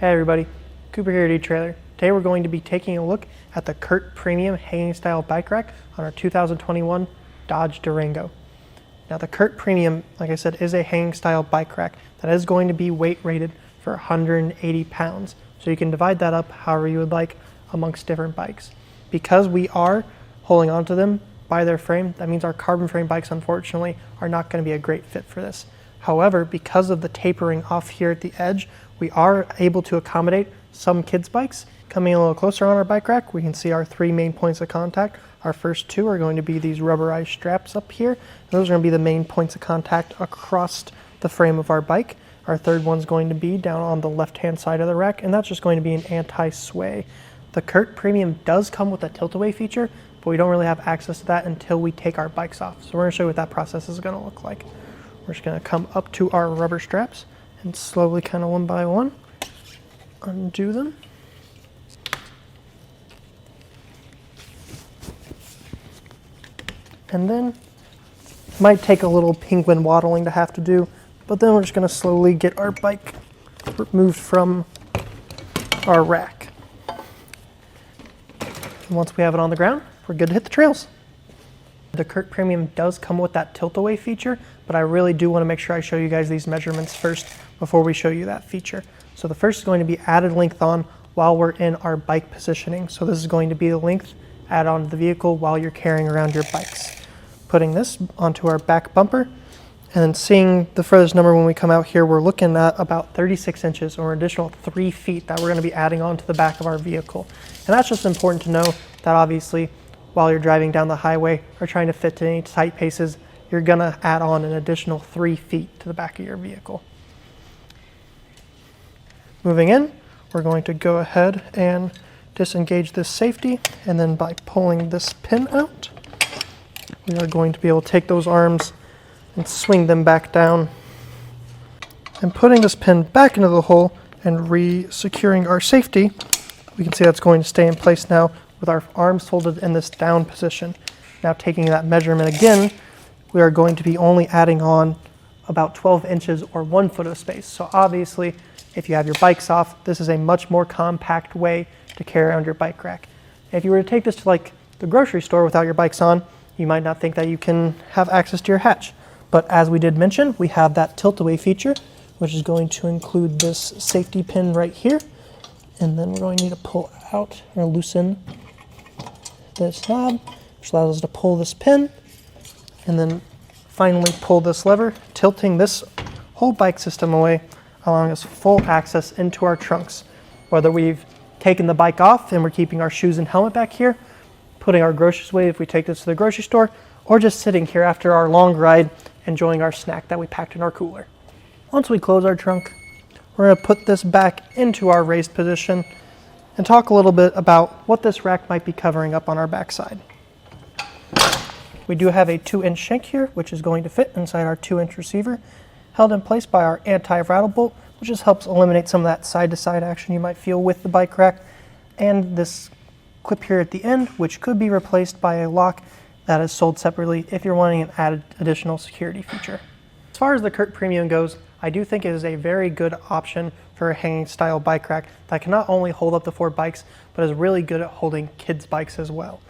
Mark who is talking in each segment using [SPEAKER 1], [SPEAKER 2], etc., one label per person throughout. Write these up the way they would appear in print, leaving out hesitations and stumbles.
[SPEAKER 1] Hey everybody, Cooper here at etrailer. Today we're going to be taking a look at the Curt Premium hanging style bike rack on our 2021 Dodge Durango. Now the Curt Premium, like I said, is a hanging style bike rack that is going to be weight rated for 180 pounds. So you can divide that up however you would like amongst different bikes. Because we are holding onto them by their frame, that means our carbon frame bikes unfortunately are not going to be a great fit for this. However, because of the tapering off here at the edge, we are able to accommodate some kids' bikes. Coming a little closer on our bike rack, we can see our three main points of contact. Our first two are going to be these rubberized straps up here. Those are going to be the main points of contact across the frame of our bike. Our third one's going to be down on the left-hand side of the rack, and that's just going to be an anti-sway. The Curt Premium does come with a tilt-away feature, but we don't really have access to that until we take our bikes off. So we're going to show you what that process is going to look like. We're just going to come up to our rubber straps and slowly, kind of one by one, undo them. And then, might take a little penguin waddling to have to do, but then we're just going to slowly get our bike removed from our rack. And once we have it on the ground, we're good to hit the trails. The Curt Premium does come with that tilt-away feature, but I really do want to make sure I show you guys these measurements first before we show you that feature. So the first is going to be added length on while we're in our bike positioning. So this is going to be the length added onto the vehicle while you're carrying around your bikes. Putting this onto our back bumper, and then seeing the furthest number when we come out here, we're looking at about 36 inches or an additional 3 feet that we're going to be adding onto the back of our vehicle. And that's just important to know that obviously while you're driving down the highway or trying to fit to any tight paces, you're going to add on an additional 3 feet to the back of your vehicle. Moving in, we're going to go ahead and disengage this safety, and then by pulling this pin out, we are going to be able to take those arms and swing them back down. And putting this pin back into the hole and re-securing our safety, we can see that's going to stay in place now with our arms folded in this down position. Now taking that measurement again, we are going to be only adding on about 12 inches or 1 foot of space. So obviously, if you have your bikes off, this is a much more compact way to carry around your bike rack. If you were to take this to like the grocery store without your bikes on, you might not think that you can have access to your hatch. But as we did mention, we have that tilt-away feature, which is going to include this safety pin right here. And then we're going to need to pull out or loosen this knob, which allows us to pull this pin, and then finally pull this lever, tilting this whole bike system away, allowing us full access into our trunks. Whether we've taken the bike off and we're keeping our shoes and helmet back here, putting our groceries away if we take this to the grocery store, or just sitting here after our long ride enjoying our snack that we packed in our cooler. Once we close our trunk, we're going to put this back into our raised position and talk a little bit about what this rack might be covering up on our backside. We do have a 2-inch shank here, which is going to fit inside our 2-inch receiver, held in place by our anti-rattle bolt, which just helps eliminate some of that side-to-side action you might feel with the bike rack, and this clip here at the end, which could be replaced by a lock that is sold separately if you're wanting an added additional security feature. As far as the Curt Premium goes, I do think it is a very good option for a hanging style bike rack that can not only hold up to 4 bikes, but is really good at holding kids' bikes as well.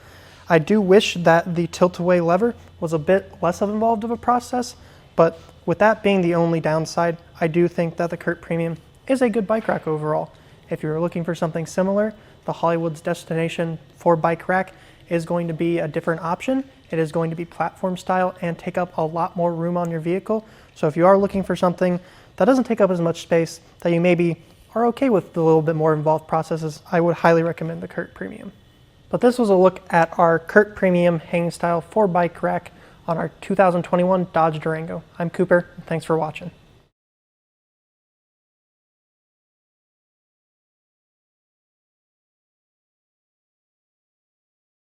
[SPEAKER 1] I do wish that the tilt-away lever was a bit less involved of a process, but with that being the only downside, I do think that the Curt Premium is a good bike rack overall. If you're looking for something similar, the Hollywood's destination for bike rack is going to be a different option. It is going to be platform style and take up a lot more room on your vehicle. So if you are looking for something that doesn't take up as much space, that you maybe are okay with the little bit more involved processes, I would highly recommend the Curt Premium. But this was a look at our Curt Premium hanging style 4 bike rack on our 2021 Dodge Durango. I'm Cooper, and thanks for watching.